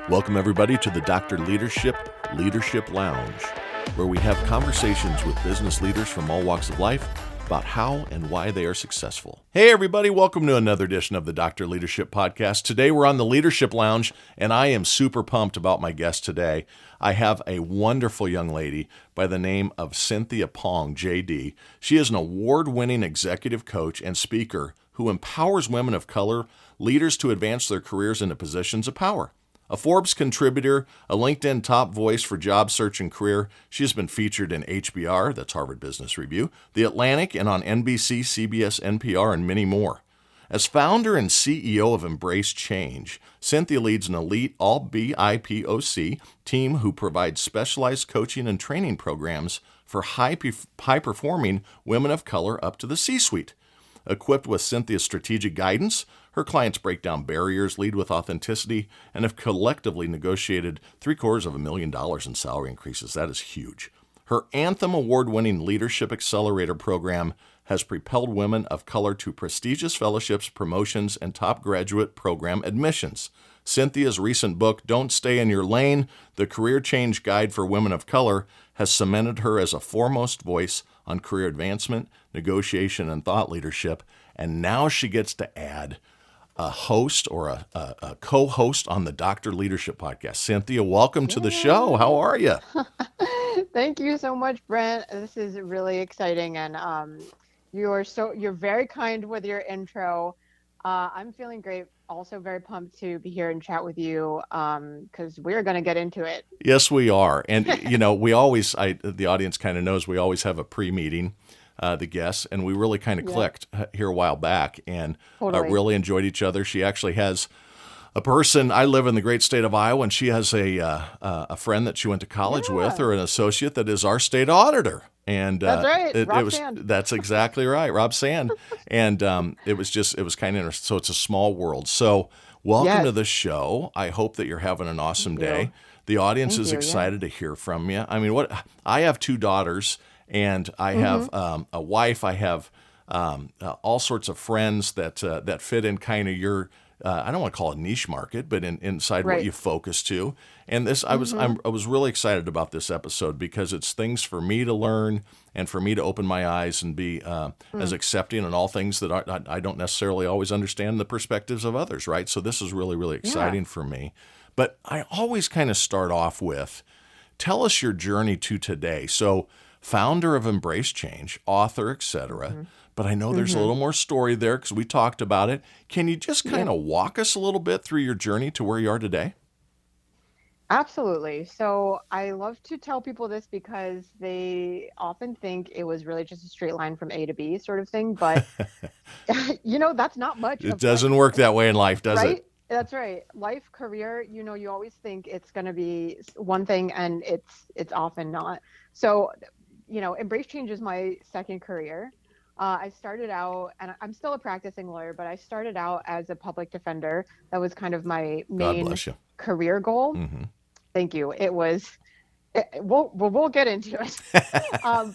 Welcome, everybody, to the Dr. Leadership Lounge, where we have conversations with business leaders from all walks of life about how and why they are successful. Hey, everybody, welcome to another edition of the Dr. Leadership Podcast. Today, we're on the Leadership Lounge, and I am super pumped about my guest today. I have a wonderful young lady by the name of Cynthia Pong, JD. She is an award-winning executive coach and speaker who empowers women of color leaders to advance their careers into positions of power. A Forbes contributor, a LinkedIn top voice for job search and career, she has been featured in HBR, that's Harvard Business Review, The Atlantic, and on NBC, CBS, NPR, and many more. As founder and CEO of Embrace Change, Cynthia leads an elite all-BIPOC team who provides specialized coaching and training programs for high-performing women of color up to the C-suite. Equipped with Cynthia's strategic guidance, her clients break down barriers, lead with authenticity, and have collectively negotiated $750,000 in salary increases. That is huge. Her Anthem award-winning Leadership Accelerator program has propelled women of color to prestigious fellowships, promotions, and top graduate program admissions. Cynthia's recent book, Don't Stay in Your Lane, The Career Change Guide for Women of Color, has cemented her as a foremost voice on career advancement, negotiation, and thought leadership. And now she gets to add a host or a co-host on the Dr. Leadership Podcast. Cynthia, welcome to the show. How are you? Thank you so much, Brent. This is really exciting, and you're very kind with your intro. I'm feeling great. Also very pumped to be here and chat with you because we're going to get into it. Yes, we are. And, we always, the audience kind of knows we always have a pre-meeting, the guests, and we really kind of clicked here a while back and Totally. really enjoyed each other. She actually has a person, I live in the great state of Iowa, and she has a friend that she went to college with, or an associate that is our state auditor. And That's right, Rob Sand. That's exactly right, Rob Sand. And it was kind of interesting. So it's a small world. So welcome to the show. I hope that you're having an awesome day. The audience is excited to hear from you. I mean, I have two daughters, and I have a wife. I have all sorts of friends that fit in kind of your. I don't want to call it niche market, but inside what you focus to. And this, I was really excited about this episode because it's things for me to learn and for me to open my eyes and be as accepting in all things that I don't necessarily always understand the perspectives of others, right? So this is really, really exciting for me. But I always kind of start off with, tell us your journey to today. So founder of Embrace Change, author, etc. But I know there's a little more story there because we talked about it. Can you just kind of walk us a little bit through your journey to where you are today? Absolutely. So I love to tell people this because they often think it was really just a straight line from A to B sort of thing. But, that's not much. It doesn't work that way in life, does it? That's right. Life, career, you always think it's going to be one thing, and it's often not. So, Embrace Change is my second career. I started out, and I'm still a practicing lawyer, but I started out as a public defender. That was kind of my main career goal. Thank you. It was, we'll get into it.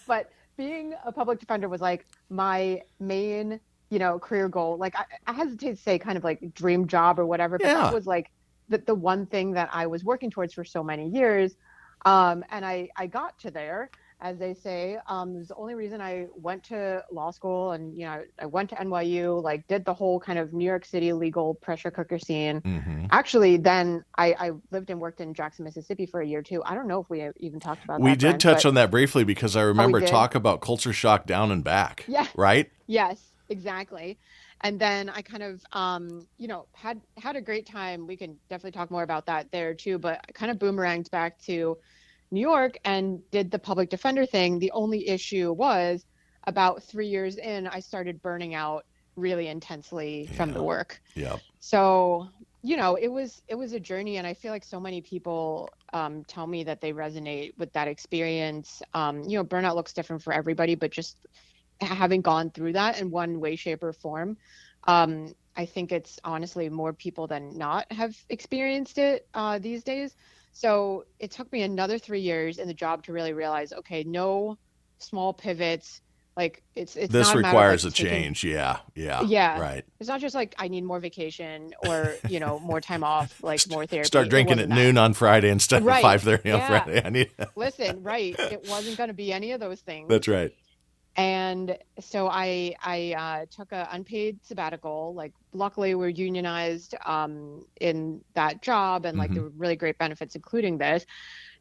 But being a public defender was like my main, career goal. Like I hesitate to say kind of like dream job or whatever, but that was like the one thing that I was working towards for so many years. And I got to there, as they say. It was the only reason I went to law school, and I went to NYU, like did the whole kind of New York City legal pressure cooker scene. Actually, then I lived and worked in Jackson, Mississippi for a year too. I don't know if we even talked about that. We did touch on that briefly because I remember talk about culture shock down and back. Yeah. Right? Yes, exactly. And then I kind of, had a great time. We can definitely talk more about that there too, but I kind of boomeranged back to New York and did the public defender thing. The only issue was about 3 years in, I started burning out really intensely from the work. Yeah. So, it was a journey, and I feel like so many people tell me that they resonate with that experience. Burnout looks different for everybody, but just having gone through that in one way, shape, or form, I think it's honestly more people than not have experienced it these days. So it took me another 3 years in the job to really realize, okay, no small pivots, Like it's This not a matter of requires like a taking, change. Yeah. Yeah. yeah, Right. it's not just like I need more vacation or, more time off, like more Start therapy. It drinking at wasn't that. noon on Friday instead of Right. 5:30 on Yeah. Friday. I need. Listen, right. It wasn't going to be any of those That's things. right. And so I took a unpaid sabbatical. Like, luckily we're unionized in that job, and like Hmm. there were really great benefits, including this.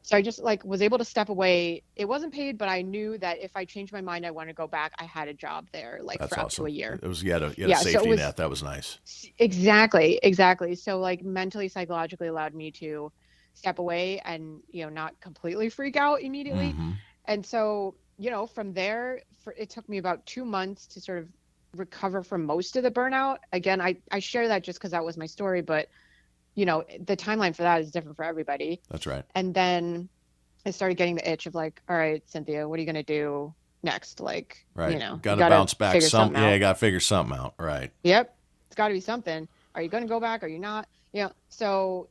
So I just like was able to step away. It wasn't paid, but I knew that if I changed my mind, I want to go back. I had a job there, like That's for up to a awesome. year. It was you had a Yeah. So it safety was net. That was nice. exactly. So like mentally, psychologically allowed me to step away and, not completely freak out immediately. Hmm. And so, from there, it took me about 2 months to sort of recover from most of the burnout. Again, I share that just because that was my story, but the timeline for that is different for everybody. That's right. And then I started getting the itch of like, all right, Cynthia, what are you going to do next? Like, Right. you Got to got to bounce back figure some. something Yeah, out. you got to figure something out. Right. Yep. It's got to be something. Are you going to go back? Are you not? So,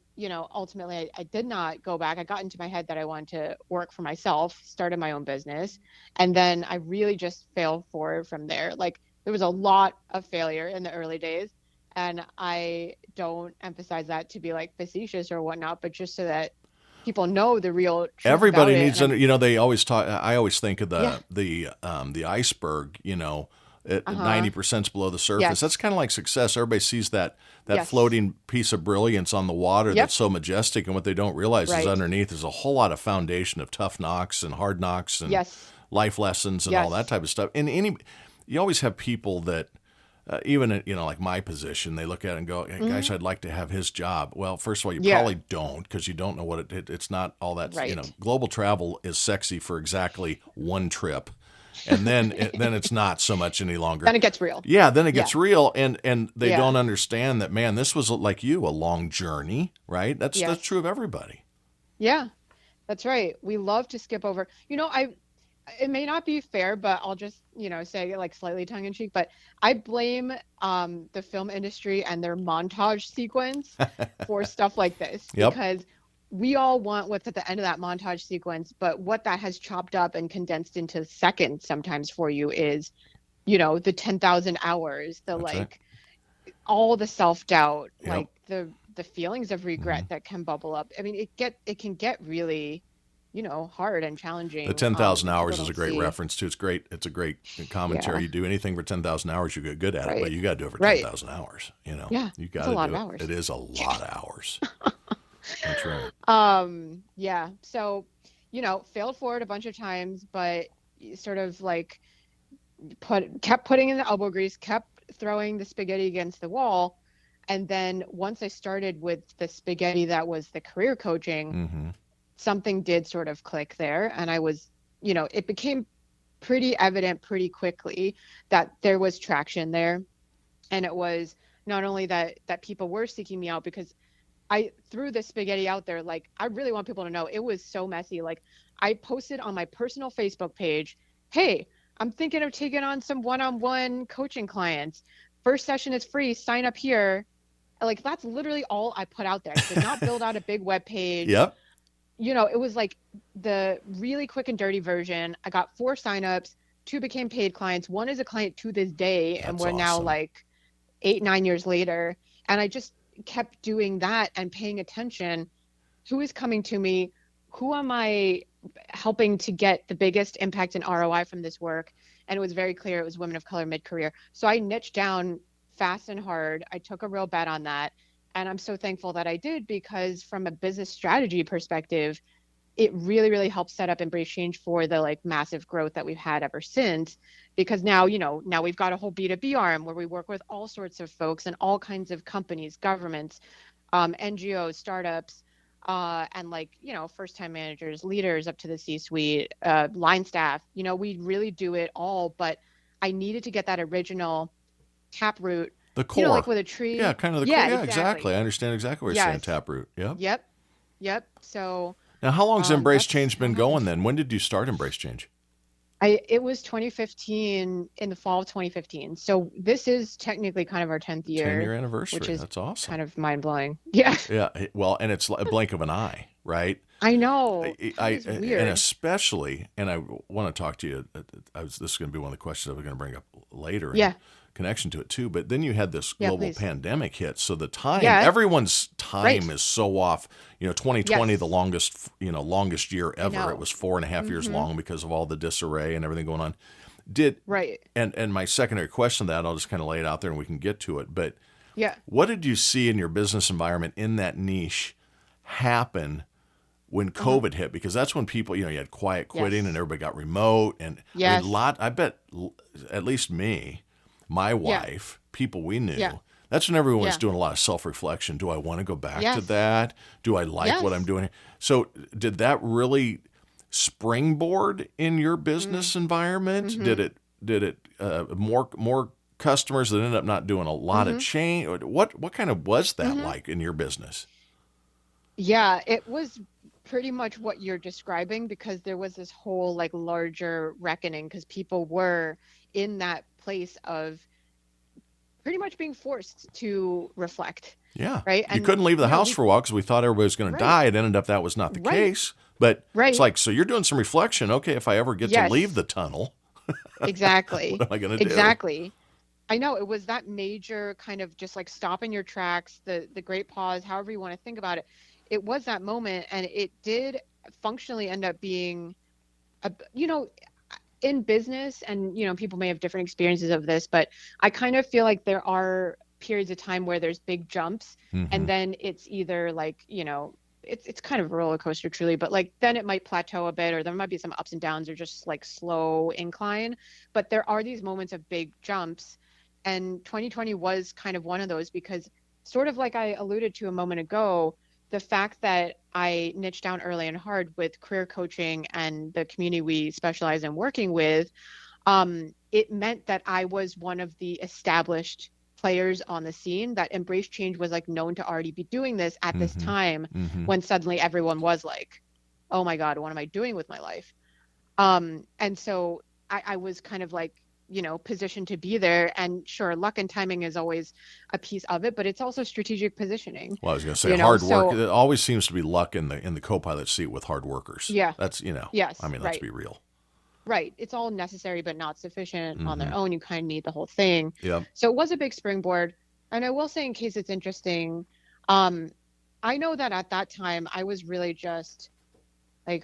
ultimately I did not go back. I got into my head that I wanted to work for myself, started my own business. And then I really just failed forward from there. Like, there was a lot of failure in the early days. And I don't emphasize that to be like facetious or whatnot, but just so that people know the real truth about Everybody it. needs And to. They always talk. I always think of yeah. the iceberg. Uh-huh. 90%'s below the surface. That's Yes. kind of like success. Everybody sees that Yes. floating piece of brilliance on the water that's Yep. so majestic, and what they don't realize is Right. underneath is a whole lot of foundation of tough knocks and hard knocks and Yes. life lessons and all that Yes. type of stuff. And you always have people that even at, like my position, they look at it and go, hey, Hmm. "Gosh, I'd like to have his job." Well, first of all, you Yeah. probably don't, because you don't know what it's not all that. Right. Global travel is sexy for exactly one trip, and then it's not so much any longer. Then it gets real. Yeah, then it Yeah. gets real, and they Yeah. don't understand that, man, this was like a long journey, right? That's true Yes. of everybody. Yeah. That's right. We love to skip over. It may not be fair, but I'll just, say it like slightly tongue in cheek, but I blame the film industry and their montage sequence for stuff like this, Yep, because we all want what's at the end of that montage sequence, but what that has chopped up and condensed into seconds sometimes for you is, the 10,000 hours, the that's right. like all the self-doubt, Yep. like the feelings of regret Hmm. that can bubble up. I mean, it can get really, hard and The challenging. 10,000 People hours is a don't great see. reference too. It's great. It's a great Yeah. commentary. You do anything for 10,000 hours, you get good at it, but Right. you got to do it for Right. 10,000 hours. Yeah. You It's got a to lot do of it. It hours. is a lot of hours. That's right. Yeah. So, failed forward a bunch of times, but sort of like kept putting in the elbow grease, kept throwing the spaghetti against the wall. And then once I started with the spaghetti that was the career coaching, Hmm. something did sort of click there. And it became pretty evident pretty quickly that there was traction there. And it was not only that people were seeking me out, because I threw the spaghetti out there. Like, I really want people to know it was so messy. Like, I posted on my personal Facebook page, hey, I'm thinking of taking on some one-on-one coaching clients. First session is free. Sign up here. Like, that's literally all I put out there. I did not build out a big web page. Yep. It was like the really quick and dirty version. I got 4 signups, 2 became paid clients. One is a client to this day, and That's we're now awesome. like 8, 9 years later. And I just kept doing that and paying attention. Who is coming to me? Who am I helping to get the biggest impact and ROI from this work? And it was very clear it was women of color mid-career. So I niched down fast and hard. I took a real bet on that. And I'm so thankful that I did, because from a business strategy perspective, it really, really helped set up Embrace Change for the like massive growth that we've had ever since. Because now we've got a whole B2B arm where we work with all sorts of folks and all kinds of companies, governments, NGOs, startups, and like, first time managers, leaders up to the C-suite, line staff. We really do it all. But I needed to get that original taproot, The like core. with a Yeah, tree. kind of the core. Yeah, Yeah, exactly. exactly. I understand exactly what you're saying, Yes. Taproot. Yep. Yep. Yep. So Now, how long's Embrace that's Change how it been happened. going then? When did you start Embrace Change? It was 2015, in the fall of 2015. So this is technically kind of our 10th 10-year year, which anniversary. is That's awesome. kind of mind blowing. Yeah. Yeah. Well, and it's a blink of an eye, right? I know. I Time is and weird. especially, and I want to talk to you. This is going to be one of the questions I was going to bring up later in Yeah. connection to it too. But then you had this Yeah, global please. pandemic hit, so the time, Yeah. everyone's time Right. is so off. 2020, the Yes. longest year I ever. It know. was 4.5 years Mm-hmm. long because of all the disarray and everything going on. Did Right. and my secondary question to that, I'll just kind of lay it out there and we can get to it. But Yeah. what did you see in your business environment in that niche happen when Uh-huh. COVID hit? Because that's when people, you had quiet quitting and Yes. everybody got remote. And I mean, Yes. I bet at least me, my Yeah. wife, people we Yeah. knew, that's when everyone was Yeah. doing a lot of self reflection. Do I want to go back to Yes. that? Do I like what I'm Yes. doing? So, did that really springboard in your Mm. business environment? Mm-hmm. Did it more customers that ended up not doing a lot of Mm-hmm. change? What kind of was that Mm-hmm. like in your business? Yeah, it was pretty much what you're describing because there was this whole like larger reckoning because people were in that place of pretty much being forced to reflect, Yeah. right? You And couldn't leave the house we for a while because we thought everybody was going to right, die. It ended up that was not the right, case. But it's right. like, so you're doing some reflection. Okay, if I ever get to leave Yes, the tunnel, what exactly. am I going to do? Exactly. I know it was that major kind of just like stop in your tracks, the great pause, however you want to think about it. It was that moment and it did functionally end up being a, in business and people may have different experiences of this, but I kind of feel like there are periods of time where there's big jumps Mm-hmm. and then it's either like it's kind of a roller coaster truly, but like then it might plateau a bit or there might be some ups and downs or just like slow incline, but there are these moments of big jumps, and 2020 was kind of one of those because sort of like I alluded to a moment ago, the fact that I niched down early and hard with career coaching and the community we specialize in working with, it meant that I was one of the established players on the scene, that Embrace Change was like known to already be doing this at this Mm-hmm. time Mm-hmm. when suddenly everyone was like, oh my God, what am I doing with my life? And so I was kind of like, positioned to be there. And sure, luck and timing is always a piece of it, but it's also strategic positioning, Well, I was going to say hard work. So It always seems to be luck in the co-pilot seat with hard workers. yeah, That's I yes, mean, let's right. be real. Right. It's all necessary, but not sufficient on Mm-hmm. their own. You kind of need the whole thing. Yep. So it was a big springboard. And I will say, in case it's interesting, um, I know that at that time I was really just like,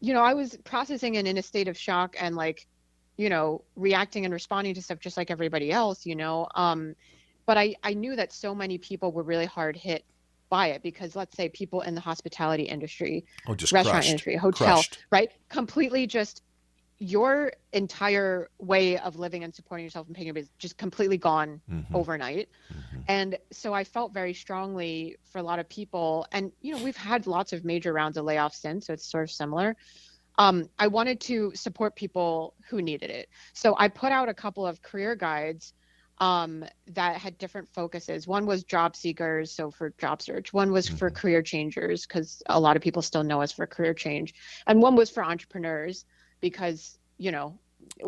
I was processing and in a state of shock and like, reacting and responding to stuff just like everybody else, but I knew that so many people were really hard hit by it because let's say people in the hospitality industry, Oh, just restaurant crushed. industry, hotel, Crushed. right? Completely just your entire way of living and supporting yourself and paying your bills just completely gone Mm-hmm. overnight. Mm-hmm. And so I felt very strongly for a lot of people. And, we've had lots of major rounds of layoffs since, so it's sort of similar. I wanted to support people who needed it. So I put out a couple of career guides that had different focuses. One was job seekers, so for job search. One was for Mm-hmm. career changers, because a lot of people still know us for career change. And one was for entrepreneurs, because,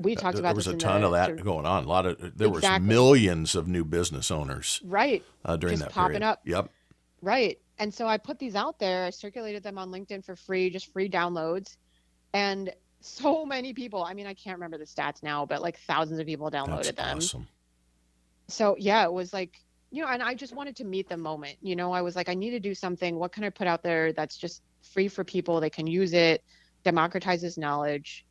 we talked There about was this a in ton of that the going on. There was exactly. millions of new business owners Right. during Just that popping period. up. Yep. Right. And so I put these out there. I circulated them on LinkedIn for free, just free downloads. And so many people, I mean, I can't remember the stats now, but like thousands of people That's downloaded them. awesome. So yeah, it was like, and I just wanted to meet the moment. I was like, I need to do something. What can I put out there that's just free for people? They can use it, democratizes knowledge.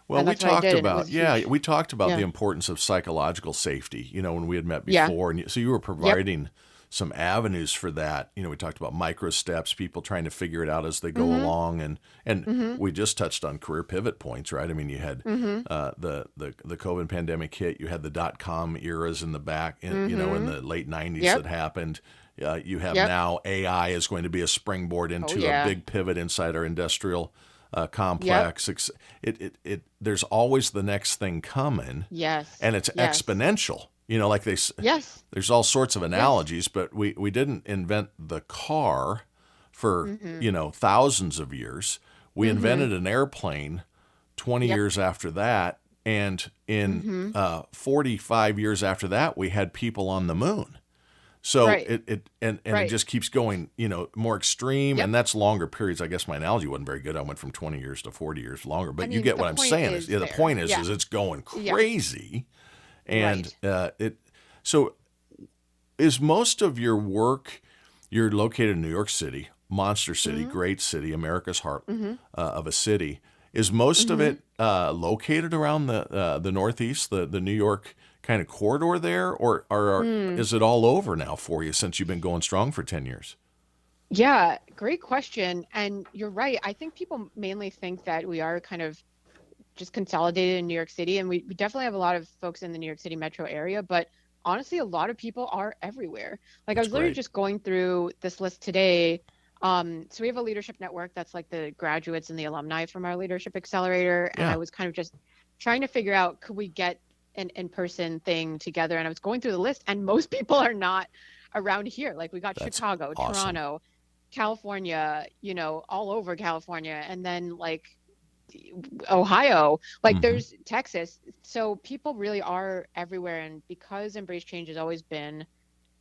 Well, And we that's what I talked did. And it was about huge. we talked about the Yeah. importance of psychological safety. When we had met Yeah. before, and so you were Yep. providing some avenues for that. We talked about micro steps, people trying to figure it out as they go Mm-hmm. along, and Mm-hmm. we just touched on career pivot points, right? I mean, you had Mm-hmm. the COVID pandemic hit, you had the .com eras in the back, in Mm-hmm. the late '90s Yep. that happened. You have Yep. now AI is going to be a springboard Oh into a yeah. big pivot inside our industrial Yep. complex. There's always the next thing coming, Yes. and it's Yes. exponential. Like Yes. there's all sorts of Yes. analogies, but we didn't invent the car for Mm-hmm. thousands of years. We Mm-hmm. invented an airplane 20 Yep. years after that, and in Mm-hmm. 45 years after that, we had people on the moon. So Right. it Right. just keeps going, more extreme, Yep. and that's longer periods. I guess my analogy wasn't very good. I went from 20 years to 40 years longer, I but you mean, get the what I'm point saying is, is yeah, the there. point is Yeah. it's going Yeah. crazy, and Right. so is most of your work, you're located in New York City, monster city, Mhm. great city, America's heart Mhm. of a city. Is most of Mhm. it located around the Northeast, the New York kind of corridor there, or Mm. is it all over now for you since you've been going strong for 10 years? Yeah, great question. And you're right. I think people mainly think that we are kind of just consolidated in New York City, and we definitely have a lot of folks in the New York City metro area, but honestly, a lot of people are everywhere. Like I That's was literally great. just going through this list today. So we have a leadership network that's like the graduates and the alumni from our leadership accelerator, and I Yeah, was kind of just trying to figure out could we get an in-person thing together, and I was going through the list, and most people are not around here. Like we got that's Chicago, awesome. Toronto, California, all over California, and then like Ohio, like Hmm. there's Texas. So people really are everywhere. And because Embrace Change has always been,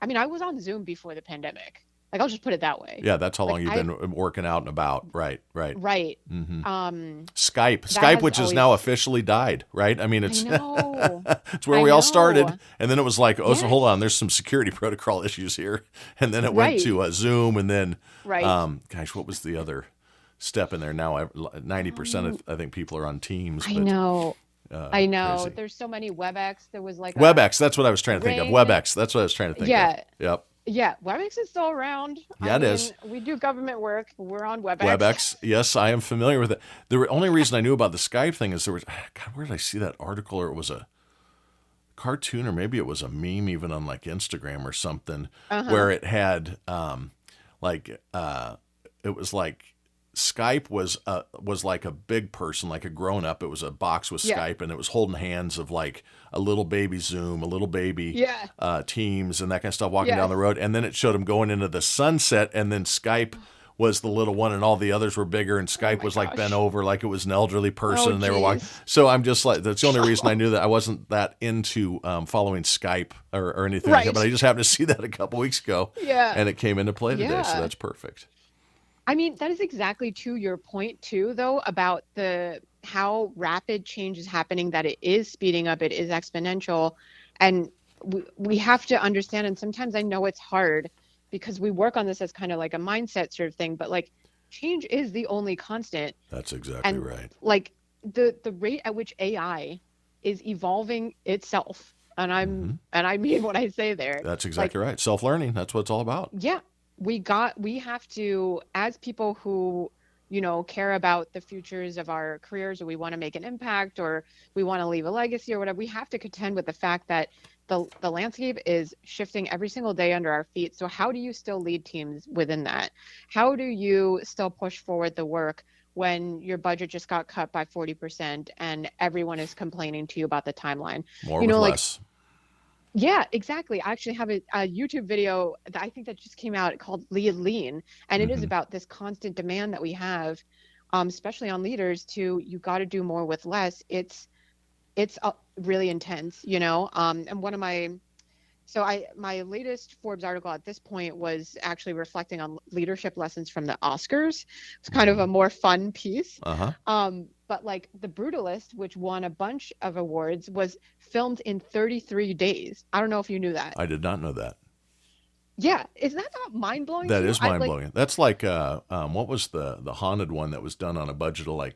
I mean, I was on Zoom before the pandemic. Like I'll just put it that way. Yeah, that's how Like long you've I, been working out and about. Right, right. right. Hmm. Um, that Skype, has which has now always, officially died, right? I mean, I it's know, it's where I we all started, know. and then it was like, oh, so hold on, Yes. there's some security protocol issues here, and then it went Right. to Zoom, and then, Right. gosh, what was the other step in there? Now, 90% Um, of I think people are on Teams, I but know. I know. crazy. There's so many WebEx. There was like WebEx, that's what I was a trying to think of. ring. WebEx, that's what I was trying to think of. Yeah. Yep, Yeah. WebEx is still around. I yeah, it is. mean, we do government work. We're on WebEx. WebEx. Yes, I am familiar with it. The only reason I knew about the Skype thing is there was, God, where did I see that article? Or it was a cartoon, or maybe it was a meme, even on like Instagram or something, Uh-huh. where it had like it was like Skype was like a big person, like a grown up. It was a box with Yeah. Skype, and it was holding hands of like a little baby Zoom, a little baby Yeah. Teams, and that kind of stuff, walking down Yes. the road. And then it showed them going into the sunset, and then Skype was the little one, and all the others were bigger, and Oh Skype my was like bent gosh. over, like it was an elderly person, Oh and they were walking. geez. So I'm just like, that's the only reason I knew that. I wasn't that into following Skype or anything like that, but Right. I just happened to see that a couple weeks ago, Yeah. and it came into play today. So Yeah. that's perfect. I mean, that is exactly to your point too, though, about the how rapid change is happening, that it is speeding up, it is exponential. And we have to understand, and sometimes I know it's hard because we work on this as kind of like a mindset sort of thing, but like change is the only constant. That's exactly And right. like the rate at which AI is evolving itself, Hmm. and I mean what I say there, That's like exactly right. Self learning. That's what it's all about. yeah, we have to, as people who, care about the futures of our careers, or we want to make an impact, or we want to leave a legacy or whatever, we have to contend with the fact that the landscape is shifting every single day under our feet. So how do you still lead teams within that? How do you still push forward the work when your budget just got cut by 40% and everyone is complaining to you about the timeline? More with Like less. yeah, exactly. I actually have a YouTube video that I think that just came out called Lead Lean, and it is Hmm. about this constant demand that we have, especially on leaders, to you got to do more with less. It's really intense, And one of my latest Forbes article at this point was actually reflecting on leadership lessons from the Oscars. It's kind of Hmm. a more fun piece. Uh huh. But like The Brutalist, which won a bunch of awards, was filmed in 33 days. I don't know if you knew that. I did not know that. Yeah, is that not mind blowing to That you? is I mind like blowing. That's like what was the haunted one that was done on a budget of like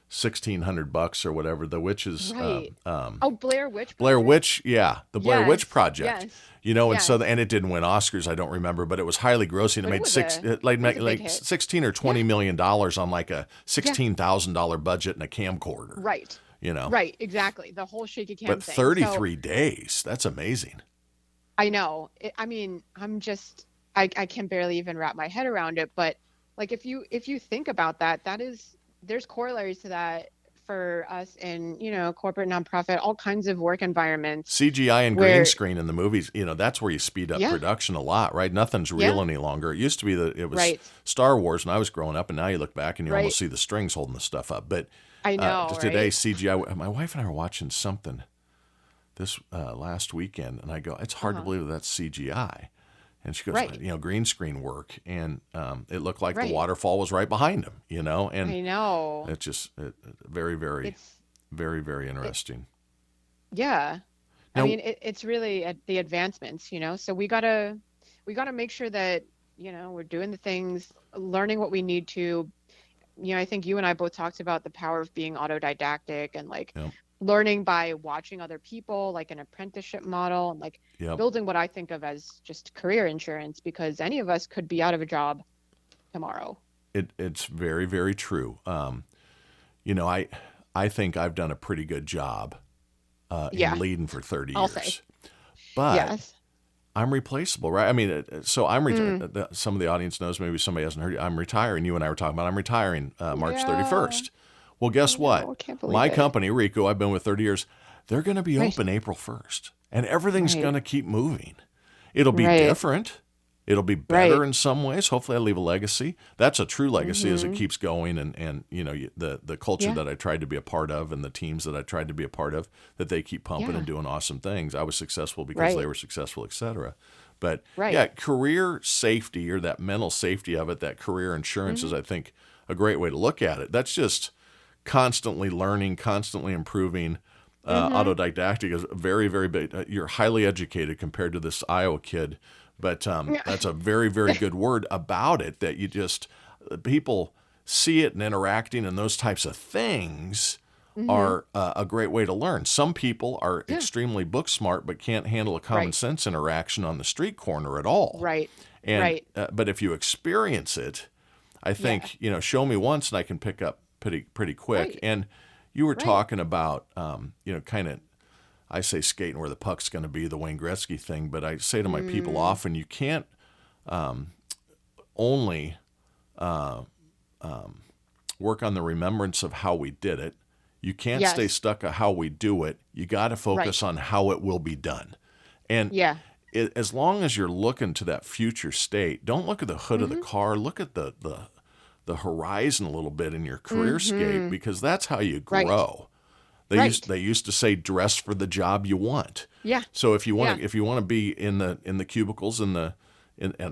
$1,600 or whatever? The witches, right. Oh, Blair Witch Blair Project? Witch, yeah, the Blair Witch Yes, Project. yes, And so yes. and it didn't win Oscars, I don't remember, but it was highly grossing. It But made it was a big like hit. 16 or Yeah, 20 million dollars on like a yeah. $16,000 budget and a camcorder. Right. You know, Right, exactly. The whole shaky cam but thing. So 33 days, that's amazing. I know. I mean, I can barely even wrap my head around it. But like, if you think about that, there's corollaries to that for us in, corporate, nonprofit, all kinds of work environments CGI and green where, screen in the movies, that's where you speed up yeah, production a lot, right? Nothing's real yeah, any longer. It used to be that it was right, Star Wars when I was growing up, and now you look back and you right. almost see the strings holding the stuff up. But I know, today, right? CGI, my wife and I were watching something this last weekend, and I go, it's hard to Uh-huh. believe that's CGI. And she goes, Right. green screen work. And it looked like the Right. waterfall was right behind him, and I know. it's just very, very, It's very, very it, interesting. yeah. I Now, mean, it's really the advancements, so we gotta make sure that, we're doing the things, learning what we need to. I think you and I both talked about the power of being autodidactic and like yep, learning by watching other people, like an apprenticeship model, and like yep, building what I think of as just career insurance, because any of us could be out of a job tomorrow. it's very, very true. I think I've done a pretty good job in Yeah, leading for 30 I'll say. years, but Yes. I'm replaceable, right? I mean, so Mm, some of the audience knows, maybe somebody hasn't heard. I'm retiring. You and I were talking about I'm retiring March yeah, 31st. Well, I guess what? know. I can't believe My it. company, Rico, I've been with 30 years. They're going to be Right. open April 1st, and everything's going Right. to keep moving. It'll be Right. different. It'll be better Right. in some ways. Hopefully, I leave a legacy. That's a true legacy as it Mm-hmm. keeps going, and the culture Yeah. that I tried to be a part of, and the teams that I tried to be a part of, that they keep pumping and Yeah. doing awesome things. I was successful because they Right. were successful, etc. But yeah, Right. career safety, or that mental safety of it, that career insurance is, Mm-hmm. I think, a great way to look at it. That's just constantly learning, constantly improving. Mm-hmm. Autodidactic is very, very big. You're highly educated compared to this Iowa kid, but Yeah. that's a very, very good word about it. That you just people see it and interacting and those types of things Mm-hmm. are a great way to learn. Some people are Yeah. extremely book smart but can't handle a common Right. sense interaction on the street corner at all. Right. And Right. but if you experience it, I Yeah. think show me once and I can pick up pretty quick. Right. And you were Right. talking about kind of, I say skating where the puck's going to be, the Wayne Gretzky thing, but I say to my people Mm. often, you can't only work on the remembrance of how we did it. You can't stay Yes. stuck at how we do it. You got to Right. focus on how it will be done. And Yeah. as long as you're looking to that future state, don't look at the hood of the Mm-hmm. car. Look at the horizon a little bit in your career scape, Mm-hmm. because that's how you Right. grow. Right. They used to say dress for the job you want. Yeah. So Yeah. if you want to be in the cubicles and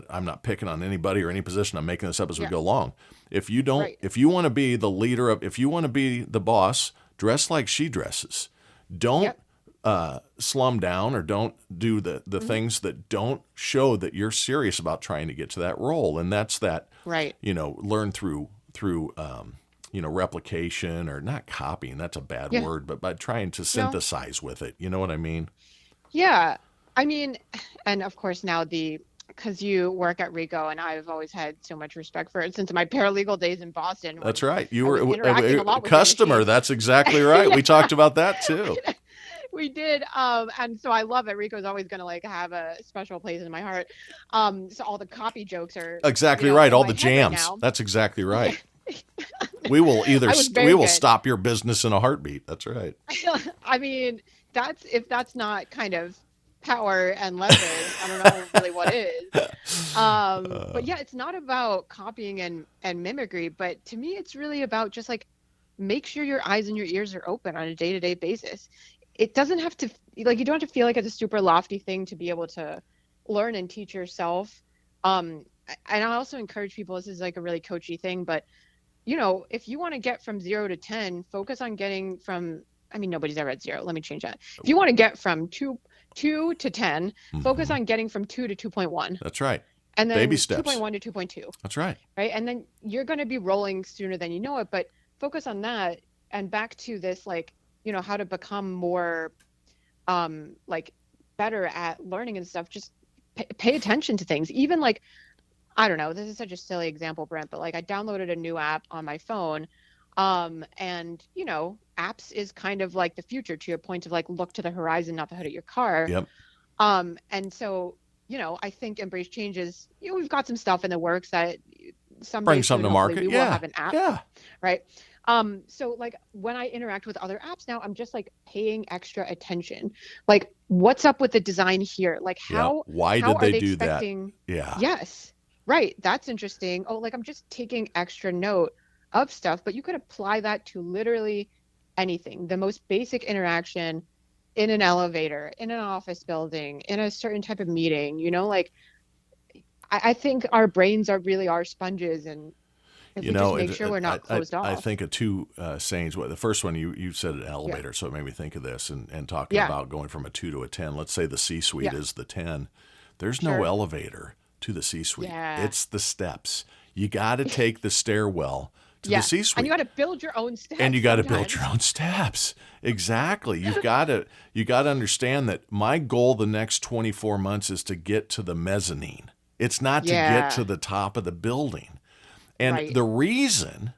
I'm not picking on anybody or any position, I'm making this up as we Yeah. go along. Right. If you want to be the leader if you want to be the boss, dress like she dresses. Don't Yep. slum down, or don't do the Mm-hmm. things that don't show that you're serious about trying to get to that role. And that's that, Right. learn through replication, or not copying. That's a bad Yeah. word, but by trying to No. synthesize with it. You know what I mean? Yeah. I mean, and of course now because you work at Rico, and I've always had so much respect for it since my paralegal days in Boston, That's when right. You I were was interacting a lot a with your customer. machines. That's exactly right. Yeah. We talked about that too. We did. And so I love it. Rico's always gonna like have a special place in my heart. So all the copy jokes are, Exactly right. in All my the head right jams. now. That's exactly Yeah. right. I was We very will good. stop your business in a heartbeat. That's right. I mean, if that's not kind of power and leverage, I don't know really what is. But yeah, it's not about copying and mimicry, but to me, it's really about just like make sure your eyes and your ears are open on a day-to-day basis. It doesn't have to like you don't have to feel like it's a super lofty thing to be able to learn and teach yourself. And I also encourage people, this is like a really coachy thing, but if you want to get from 0 to 10, focus on getting from, I mean, nobody's ever at zero. Let me change that. If you want to get from two to 10, focus Hmm. on getting from 2 to 2.1, That's right. and Baby then steps. 2.1 to 2.2, That's right. right? And then you're going to be rolling sooner than you know it, but focus on that. And back to this, like, how to become more, like better at learning and stuff. Just pay attention to things. Even like, I don't know, this is such a silly example, Brent, but like I downloaded a new app on my phone. And apps is kind of like the future, to your point of like look to the horizon, not the hood of your car. Yep. And so, I think embrace changes. We've got some stuff in the works that someday Bring something soon, to hopefully, market. we will Yeah. have an app, Yeah. right? So like when I interact with other apps now, I'm just like paying extra attention. Like, what's up with the design here? Like Yeah. how Why how did are they they do that? expecting? Yeah. Yes. Right. That's interesting. Oh, like I'm just taking extra note of stuff, but you could apply that to literally anything. The most basic interaction in an elevator, in an office building, in a certain type of meeting, like I think our brains are really our sponges, and if You we just know, make sure we're not closed I off. think of two sayings. Well, the first one you said an Yeah. elevator, so it made me think of this and talking Yeah. about going from a 2 to a 10. Let's say the C-suite Yeah. is the 10. There's no Sure. elevator to the C-suite. Yeah. It's the steps. You got to take the stairwell to the Yeah. And you C-suite. got to build your own And you steps got to build your sometimes. own steps. Exactly. You got to understand that my goal the next 24 months is to get to the mezzanine. It's not to get to Yeah. the top of the building. And Right. the reason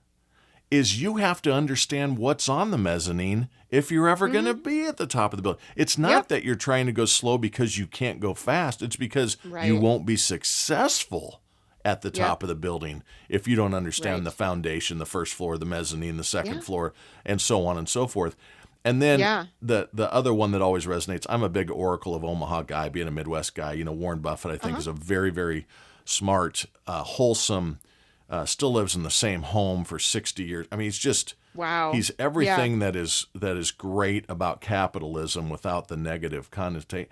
is you have to understand what's on the mezzanine if you're ever going to Mm-hmm. be at the top of the building. It's not Yep. that you're trying to go slow because you can't go fast. It's because you Right. won't be successful at the Yep. top of the building if you don't understand Right. the foundation, the first floor, the mezzanine, the second Yeah. floor, and so on and so forth. And then Yeah. the other one that always resonates, I'm a big Oracle of Omaha guy, being a Midwest guy. You know, Warren Buffett, I think, Uh-huh. is a very, very smart, wholesome, still lives in the same home for 60 years. I mean, Wow. he's Yeah. everything that is great about capitalism without the negative connotations.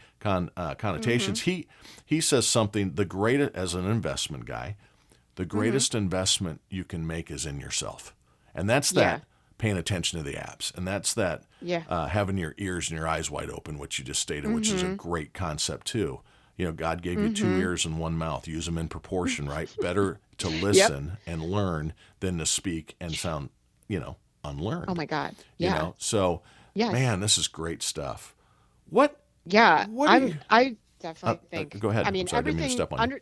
Mm-hmm. He says something, the greatest, as an investment guy, the Mm-hmm. greatest investment you can make is in yourself. And that's Yeah. that paying attention to the apps. And that's that Yeah. having your ears and your eyes wide open, which you just stated, which is a Mm-hmm. great concept too. You know, God gave you two Mm-hmm. ears and one mouth. Use them in proportion, right? Better to Yep. listen and learn than to speak and sound, Oh unlearned. my God. You Yeah. know, so Yes. man, this is great stuff. What Yeah. what do you? I definitely think, Go ahead. I I'm mean, sorry, I didn't mean to everything step on you. under,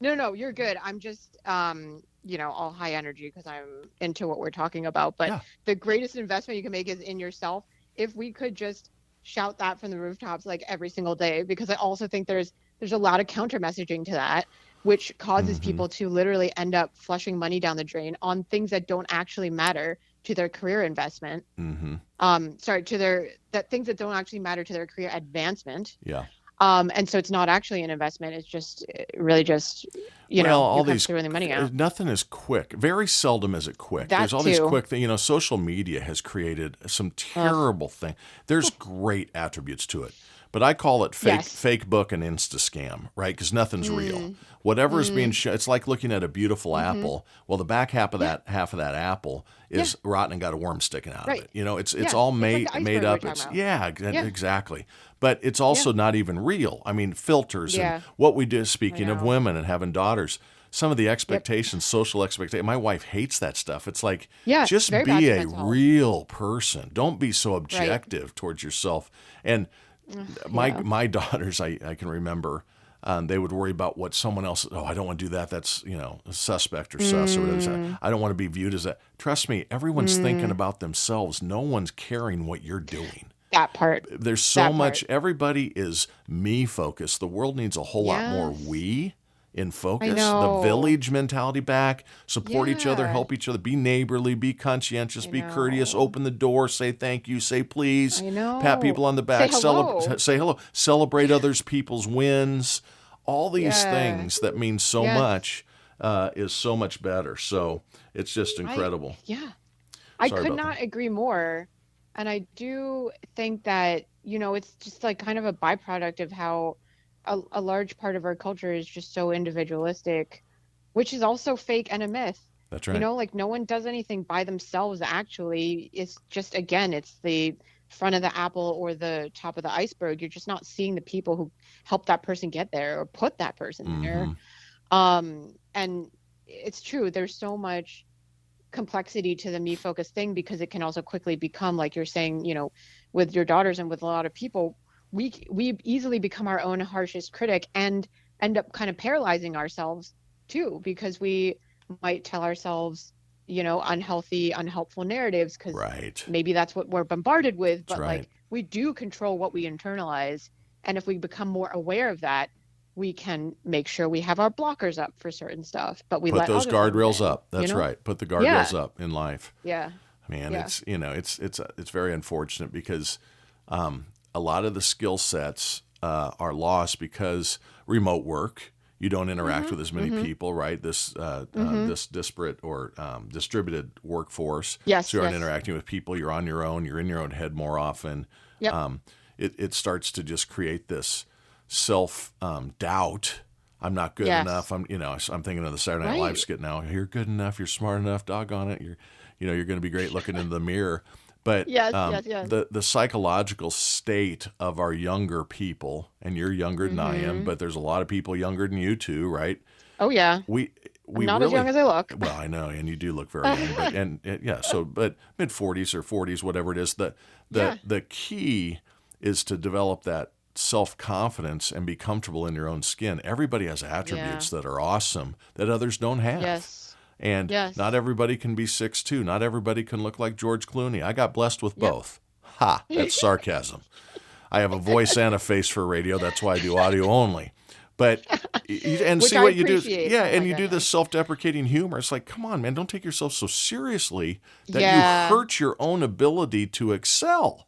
no, no, you're good. I'm just, all high energy because I'm into what we're talking about. But Yeah. the greatest investment you can make is in yourself. If we could just shout that from the rooftops like every single day, because I also think there's a lot of counter messaging to that, which causes Mm-hmm. people to literally end up flushing money down the drain on things that don't actually matter to their career investment. Mm-hmm. Sorry, to their that things that don't actually matter to their career advancement. Yeah. And so it's not actually an investment. It's just really just, Well, you're all kind of these, throwing the money out. nothing is quick. Very seldom is it quick. There's That all these too. quick things. You know, social media has created some Ugh. terrible things. There's great attributes to it, but I call it Yes. fake book and insta scam, right? Because nothing's real. Mm, Whatever is being mm, shown, it's like looking at a beautiful mm-hmm. apple. Well, the back Yeah. half of that apple Yeah. is rotten and got a worm sticking out of Right. it. You know, it's Yeah. all It's like the made iceberg we were up. talking It's about. yeah, Yeah. exactly. But it's Yeah. also not even real. I mean, filters and Yeah. what we do. I Speaking of know. women and having daughters, some of the Yep. expectations, social expectations. My wife hates that stuff. It's like Yeah. It's just very bad be for a mental health. real person. Don't be so Right. objective towards yourself. And Ugh, my yeah. my daughters, I can remember. They would worry about what someone else. Oh, I don't want to do that. That's a suspect or sus or whatever. Mm, I don't want to be viewed as that. Trust me, everyone's thinking mm, about themselves. No one's caring what you're doing. that part. There's so That much. part. Everybody is me focused. The world needs a whole lot more Yes. we in I focus. The know. village mentality back. Support each other. Yeah. Help each other. Be neighborly. Be conscientious. I Be courteous. know. Open the door. Say thank you. Say please. I Pat know. people on the Say back. hello. Say hello. Celebrate others people's wins. All these Yeah. things that mean so Yes. much is so much better. So it's just I incredible. yeah. I Sorry could about that. not agree more. And I do think that, it's just like kind of a byproduct of how a large part of our culture is just so individualistic, which is also fake and a myth. That's right. Like no one does anything by themselves, actually. It's just, again, it's the front of the apple or the top of the iceberg. You're just not seeing the people who helped that person get there or put that person there. And it's true. There's so much complexity to the me focused thing because it can also quickly become, like you're saying, with your daughters and with a lot of people, we easily become our own harshest critic and end up kind of paralyzing ourselves too, because we might tell ourselves, unhealthy, unhelpful narratives because Right. maybe that's what we're bombarded with. That's But right. like we do control what we internalize, and if we become more aware of that, we can make sure we have our blockers up for certain stuff, but we Put let those other things guardrails in, up. That's right. Put the Yeah. guardrails up in life. Yeah. Man, Yeah. it's very unfortunate because a lot of the skill sets are lost because remote work. You don't interact with as many people, right? This disparate or distributed workforce. Yes. So you aren't Yes. interacting with people. You're on your own. You're in your own head more often. Yep. It starts to just create this self doubt I'm not good Yes. enough. I'm thinking of the Saturday Night Live Right. skit now. You're good enough. You're smart enough. Doggone it. You're going to be great looking into the mirror. But Yes, yes, yes. the psychological state of our younger people, and you're younger than I am, Mm-hmm. but there's a lot of people younger than you too, right? Oh yeah. We I'm we not as young really as I look. well, I know, and you do look very young, but yeah, so but mid 40s or 40s, whatever it is, Yeah. the key is to develop that self confidence and be comfortable in your own skin. Everybody has Yeah. attributes that are awesome that others don't have. Yes. And not Yes. everybody can be 6'2". Not everybody can look like George Clooney. I got blessed with Yep. both. Ha, that's sarcasm. I have a voice and a face for radio. That's why I do audio only. But and Which see I what you do. appreciate. Yeah, Oh and my you do this goodness. self-deprecating humor. It's like, come on, man, don't take yourself so seriously that you Yeah. hurt your own ability to excel.